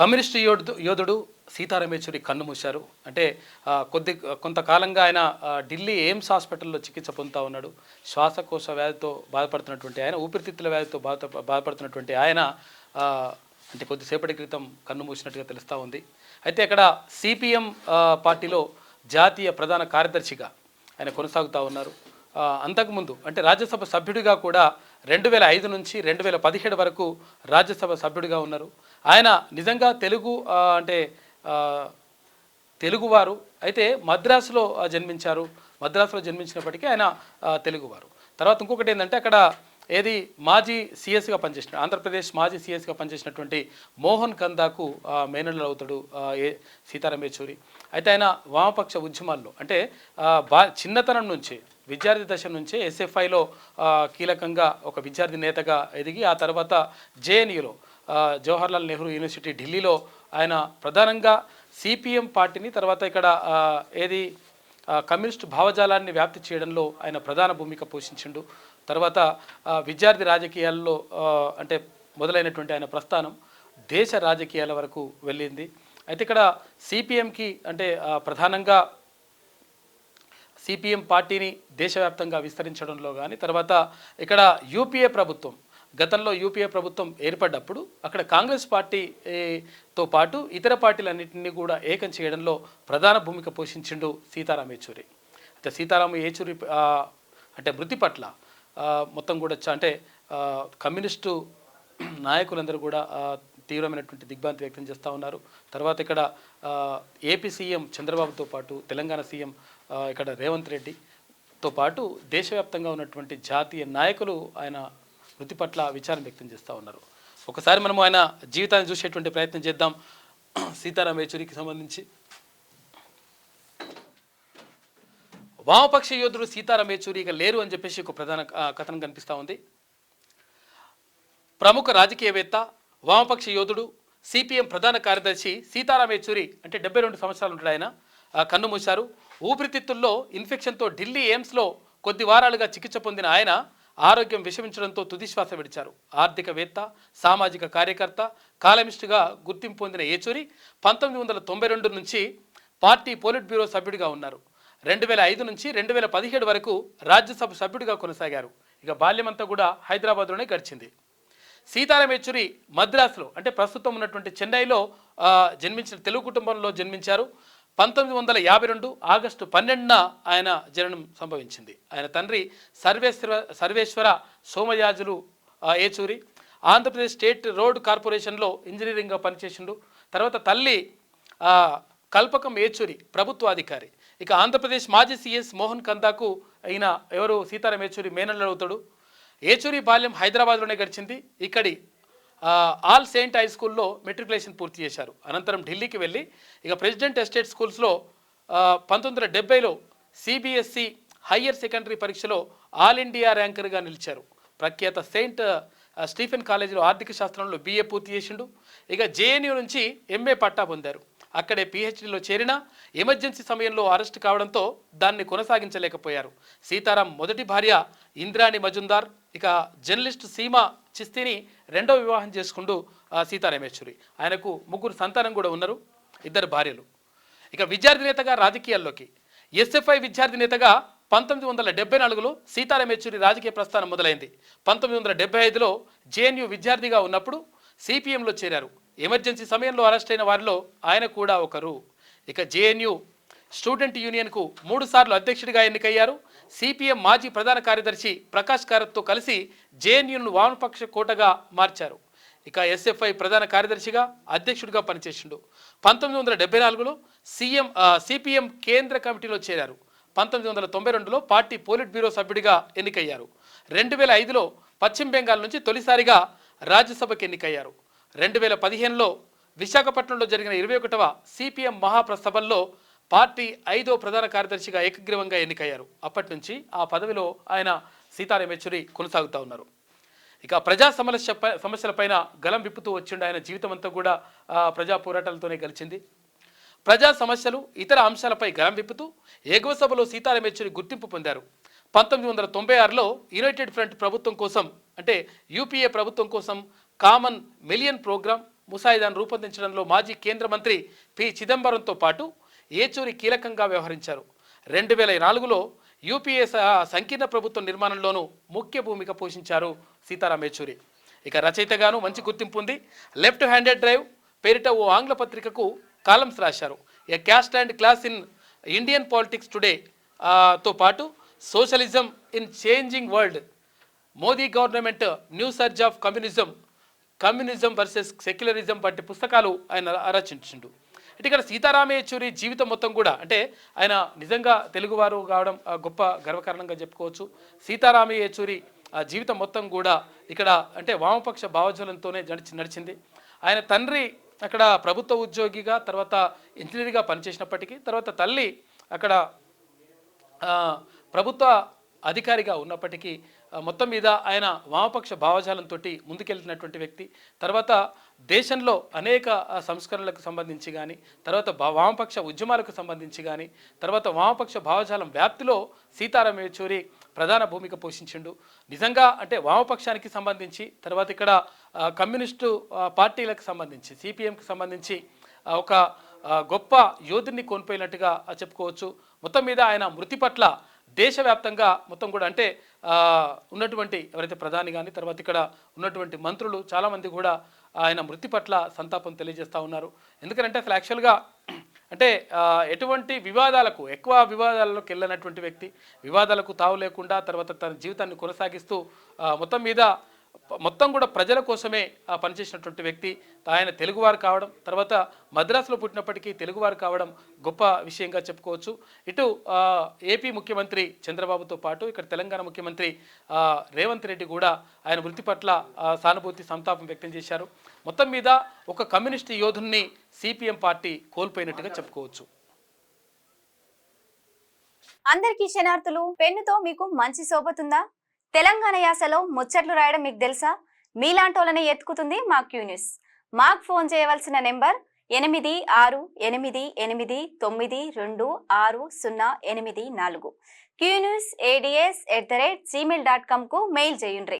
Communist యోధుడు సీతారాం యేచూరి కన్నుమూశారు. అంటే కొంతకాలంగా ఆయన ఢిల్లీ ఎయిమ్స్ హాస్పిటల్లో చికిత్స పొందుతూ ఉన్నాడు. శ్వాసకోశ వ్యాధితో బాధపడుతున్నటువంటి ఆయన, ఊపిరితిత్తుల వ్యాధితో బాధపడుతున్నటువంటి ఆయన అంటే కొద్దిసేపటి క్రితం కన్నుమూసినట్టుగా తెలుస్తూ ఉంది. అయితే అక్కడ సిపిఎం పార్టీలో జాతీయ ప్రధాన కార్యదర్శిగా ఆయన కొనసాగుతూ ఉన్నారు. అంతకుముందు అంటే రాజ్యసభ సభ్యుడిగా కూడా 2005 నుంచి 2017 వరకు రాజ్యసభ సభ్యుడిగా ఉన్నారు. ఆయన నిజంగా తెలుగువారు అయితే మద్రాసులో జన్మించారు. మద్రాసులో జన్మించినప్పటికీ ఆయన తెలుగువారు. తర్వాత ఇంకొకటి ఏంటంటే అక్కడ మాజీ సిఎస్గా పనిచేసిన ఆంధ్రప్రదేశ్ మాజీ సిఎస్గా పనిచేసినటువంటి మోహన్ కందాకు మేనల్లుడు అవుతాడు సీతారాం యేచూరి. అయితే ఆయన వామపక్ష ఉద్యమాల్లో అంటే చిన్నతనం నుంచి విద్యార్థి దశ నుంచే ఎస్ఎఫ్ఐలో కీలకంగా ఒక విద్యార్థి నేతగా ఎదిగి ఆ తర్వాత జేఎన్యూలో జవహర్లాల్ నెహ్రూ యూనివర్సిటీ ఢిల్లీలో ఆయన ప్రధానంగా సిపిఎం పార్టీని తర్వాత ఇక్కడ కమ్యూనిస్టు భావజాలాన్ని వ్యాప్తి చేయడంలో ఆయన ప్రధాన భూమిక పోషించిండు. తర్వాత విద్యార్థి రాజకీయాల్లో అంటే మొదలైనటువంటి ఆయన ప్రస్థానం దేశ రాజకీయాల వరకు వెళ్ళింది. అయితే ఇక్కడ సిపిఎంకి అంటే ప్రధానంగా సిపిఎం పార్టీని దేశవ్యాప్తంగా విస్తరించడంలో కానీ తర్వాత ఇక్కడ యూపీఏ ప్రభుత్వం గతంలో యూపీఏ ప్రభుత్వం ఏర్పడ్డప్పుడు అక్కడ కాంగ్రెస్ పార్టీతో పాటు ఇతర పార్టీలన్నింటినీ కూడా ఏకం చేయడంలో ప్రధాన భూమిక పోషించిండు సీతారాం యేచూరి. అయితే సీతారాం యేచూరి అంటే మృతి పట్ల మొత్తం కూడా అంటే కమ్యూనిస్టు నాయకులందరూ కూడా తీవ్రమైనటువంటి దిగ్భ్రాంతి వ్యక్తం చేస్తూ ఉన్నారు. తర్వాత ఇక్కడ ఏపీ సీఎం చంద్రబాబుతో పాటు తెలంగాణ సీఎం ఇక్కడ రేవంత్ రెడ్డితో పాటు దేశవ్యాప్తంగా ఉన్నటువంటి జాతీయ నాయకులు ఆయన మృతి పట్ల విచారం వ్యక్తం చేస్తూ ఉన్నారు. ఒకసారి మనము ఆయన జీవితాన్ని చూసేటువంటి ప్రయత్నం చేద్దాం. సీతారాం యేచూరికి సంబంధించి వామపక్ష యోధుడు సీతారాం యేచూరి ఇక లేరు అని చెప్పేసి ఒక ప్రధాన కథనం కనిపిస్తూ ఉంది. ప్రముఖ రాజకీయవేత్త వామపక్ష యోధుడు సిపిఎం ప్రధాన కార్యదర్శి సీతారాం యేచూరి అంటే 72 సంవత్సరాలు ఉంటాడు. ఆయన కన్నుమూశారు. ఊపిరితిత్తుల్లో ఇన్ఫెక్షన్తో ఢిల్లీ ఎయిమ్స్లో కొద్ది వారాలుగా చికిత్స పొందిన ఆయన ఆరోగ్యం విషమించడంతో తుదిశ్వాస విడిచారు. ఆర్థికవేత్త, సామాజిక కార్యకర్త, కాలమిస్టుగా గుర్తింపు పొందిన యేచూరి 1992 నుంచి పార్టీ పోలిట్ బ్యూరో సభ్యుడిగా ఉన్నారు. 2005 నుంచి 2017 వరకు రాజ్యసభ సభ్యుడిగా కొనసాగారు. ఇక బాల్యమంతా కూడా హైదరాబాద్లోనే గడిచింది. సీతారాం యేచూరి మద్రాసులో అంటే ప్రస్తుతం ఉన్నటువంటి చెన్నైలో జన్మించిన తెలుగు కుటుంబంలో జన్మించారు. 1952 ఆగస్టు 12న ఆయన జననం సంభవించింది. ఆయన తండ్రి సర్వేశ్వర సోమయాజులు యేచూరి ఆంధ్రప్రదేశ్ స్టేట్ రోడ్ కార్పొరేషన్లో ఇంజనీరింగ్గా పనిచేసిండు. తర్వాత తల్లి కల్పకం యేచూరి ప్రభుత్వ అధికారి. ఇక ఆంధ్రప్రదేశ్ మాజీ సిఎస్ మోహన్ కందాకు అయిన సీతారాం యేచూరి మేనల్లుడు అవుతాడు. యేచూరి బాల్యం హైదరాబాద్లోనే గడిచింది. ఇక్కడి ఆల్ సెయింట్ హై స్కూల్లో మెట్రికులేషన్ పూర్తి చేశారు. అనంతరం ఢిల్లీకి వెళ్ళి ఇక ప్రెసిడెంట్ ఎస్టేట్ స్కూల్స్లో 1970లో సిబిఎస్ఈ హయ్యర్ సెకండరీ పరీక్షలో ఆల్ ఇండియా ర్యాంకర్గా నిలిచారు. ప్రఖ్యాత సెయింట్ స్టీఫెన్ కాలేజీలో ఆర్థిక శాస్త్రంలో BA పూర్తి చేసిండు. ఇక జేఎన్యూ నుంచి MA పట్టా పొందారు. అక్కడే PhDలో చేరిన ఎమర్జెన్సీ సమయంలో అరెస్ట్ కావడంతో దాన్ని కొనసాగించలేకపోయారు. సీతారాం మొదటి భార్య ఇంద్రాణి మజుందార్ ఇక జర్నలిస్ట్ సీమా చిస్తీని రెండవ వివాహం చేసుకుంటూ సీతారాం యేచూరి. ఆయనకు 3 సంతానం కూడా ఉన్నారు, 2 భార్యలు. ఇక విద్యార్థి నేతగా రాజకీయాల్లోకి ఎస్ఎఫ్ఐ విద్యార్థి నేతగా 1974లో సీతారాం యేచూరి రాజకీయ ప్రస్థానం మొదలైంది. 1975లో జేఎన్యూ విద్యార్థిగా ఉన్నప్పుడు సిపిఎంలో చేరారు. ఎమర్జెన్సీ సమయంలో అరెస్ట్ అయిన వారిలో ఆయన కూడా ఒకరు. ఇక జేఎన్యూ స్టూడెంట్ యూనియన్కు 3 సార్లు అధ్యక్షుడిగా ఎన్నికయ్యారు. సిపిఎం మాజీ ప్రధాన కార్యదర్శి ప్రకాష్ కారత్తో కలిసి జేఎన్యూను వామపక్ష కోటగా మార్చారు. ఇక ఎస్ఎఫ్ఐ ప్రధాన కార్యదర్శిగా అధ్యక్షుడిగా పనిచేసిండు. 1974లో సిపిఎం కేంద్ర కమిటీలో చేరారు. 1992లో పార్టీ పోలిట్ బ్యూరో సభ్యుడిగా ఎన్నికయ్యారు. 2005లో పశ్చిమ బెంగాల్ నుంచి తొలిసారిగా రాజ్యసభకు ఎన్నికయ్యారు. 2015లో విశాఖపట్నంలో జరిగిన 21వ సిపిఎం మహాప్రసభల్లో పార్టీ 5వ ప్రధాన కార్యదర్శిగా ఏకగ్రీవంగా ఎన్నికయ్యారు. అప్పటి నుంచి ఆ పదవిలో ఆయన సీతారాం యేచూరి కొనసాగుతూ ఉన్నారు. ఇక ప్రజా సమస్యలపైన గలం విప్పుతూ వచ్చిండు. ఆయన జీవితం అంతా కూడా ప్రజా పోరాటాలతోనే గడిచింది. ప్రజా సమస్యలు ఇతర అంశాలపై గలం విప్పుతూ ఎగువ సభలో సీతారాం యేచూరి గుర్తింపు పొందారు. 1996లో యునైటెడ్ ఫ్రంట్ ప్రభుత్వం కోసం అంటే యూపీఏ ప్రభుత్వం కోసం కామన్ మిలియన్ ప్రోగ్రాం ముసాయిదాను రూపొందించడంలో మాజీ కేంద్ర మంత్రి పి చిదంబరంతో పాటు ఏచూరి కీలకంగా వ్యవహరించారు. 2004లో యూపీఏ సంకీర్ణ ప్రభుత్వం నిర్మాణంలోనూ ముఖ్య భూమిక పోషించారు సీతారాం ఏచూరి. ఇక రచయితగాను మంచి గుర్తింపు ఉంది. లెఫ్ట్ హ్యాండెడ్ డ్రైవ్ పేరిట ఓ ఆంగ్ల పత్రికకు కాలమ్స్ రాశారు. A caste and class in Indian politics today తో పాటు socialism in changing world, Modi government, new surge of communism versus secularism వంటి పుస్తకాలు ఆయన రచించిండు. అంటే ఇక్కడ సీతారాం ఏచూరి జీవితం మొత్తం కూడా అంటే ఆయన నిజంగా తెలుగువారు కావడం గొప్ప గర్వకారణంగా చెప్పుకోవచ్చు. సీతారాం ఏచూరి జీవితం మొత్తం కూడా ఇక్కడ అంటే వామపక్ష భావజాలంతోనే నడిచింది. ఆయన తండ్రి అక్కడ ప్రభుత్వ ఉద్యోగిగా తర్వాత ఇంజనీర్గా పనిచేసినప్పటికీ తర్వాత తల్లి అక్కడ ప్రభుత్వ అధికారిగా ఉన్నప్పటికీ మొత్తం మీద ఆయన వామపక్ష భావజాలంతో ముందుకెళ్తున్నటువంటి వ్యక్తి. తర్వాత దేశంలో అనేక సంస్కరణలకు సంబంధించి కానీ తర్వాత వామపక్ష ఉద్యమాలకు సంబంధించి కానీ తర్వాత వామపక్ష భావజాలం వ్యాప్తిలో సీతారాం ఏచూరి ప్రధాన భూమిక పోషించిండు. నిజంగా అంటే వామపక్షానికి సంబంధించి తర్వాత ఇక్కడ కమ్యూనిస్టు పార్టీలకు సంబంధించి సిపిఎంకి సంబంధించి ఒక గొప్ప యోధుని కోల్పోయినట్టుగా చెప్పుకోవచ్చు. మొత్తం మీద ఆయన మృతి పట్ల దేశవ్యాప్తంగా మొత్తం కూడా అంటే ఉన్నటువంటి ఎవరైతే ప్రధాని కానీ తర్వాత ఇక్కడ ఉన్నటువంటి మంత్రులు చాలామంది కూడా ఆయన మృతి పట్ల సంతాపం తెలియజేస్తూ ఉన్నారు. ఎందుకంటే అసలు యాక్చువల్గా అంటే ఎటువంటి ఎక్కువ వివాదాలకు వెళ్ళినటువంటి వ్యక్తి, వివాదాలకు తావు లేకుండా తర్వాత తన జీవితాన్ని కొనసాగిస్తూ మొత్తం కూడా ప్రజల కోసమే పనిచేసినటువంటి వ్యక్తి. ఆయన తెలుగువారు కావడం తర్వాత మద్రాసులో పుట్టినప్పటికీ తెలుగువారు కావడం గొప్ప విషయంగా చెప్పుకోవచ్చు. ఇటు ఏపీ ముఖ్యమంత్రి చంద్రబాబుతో పాటు ఇక్కడ తెలంగాణ ముఖ్యమంత్రి రేవంత్ రెడ్డి కూడా ఆయన మృతి పట్ల సానుభూతి సంతాపం వ్యక్తం చేశారు. మొత్తం మీద ఒక కమ్యూనిస్ట్ యోధుని సిపిఎం పార్టీ కోల్పోయినట్టుగా చెప్పుకోవచ్చు. అందరికీ శనార్థులు. పెన్నుతో మీకు మంచి సోబతుందా? తెలంగాణ యాసలో ముచ్చట్లు రాయడం మీకు తెలుసా? మీలాంటోళ్ళనే ఎత్తుకుతుంది మా క్యూ న్యూస్. మాకు ఫోన్ చేయవలసిన నెంబర్ 8689926084. qnews@gmail.com కు మెయిల్ చేయండి.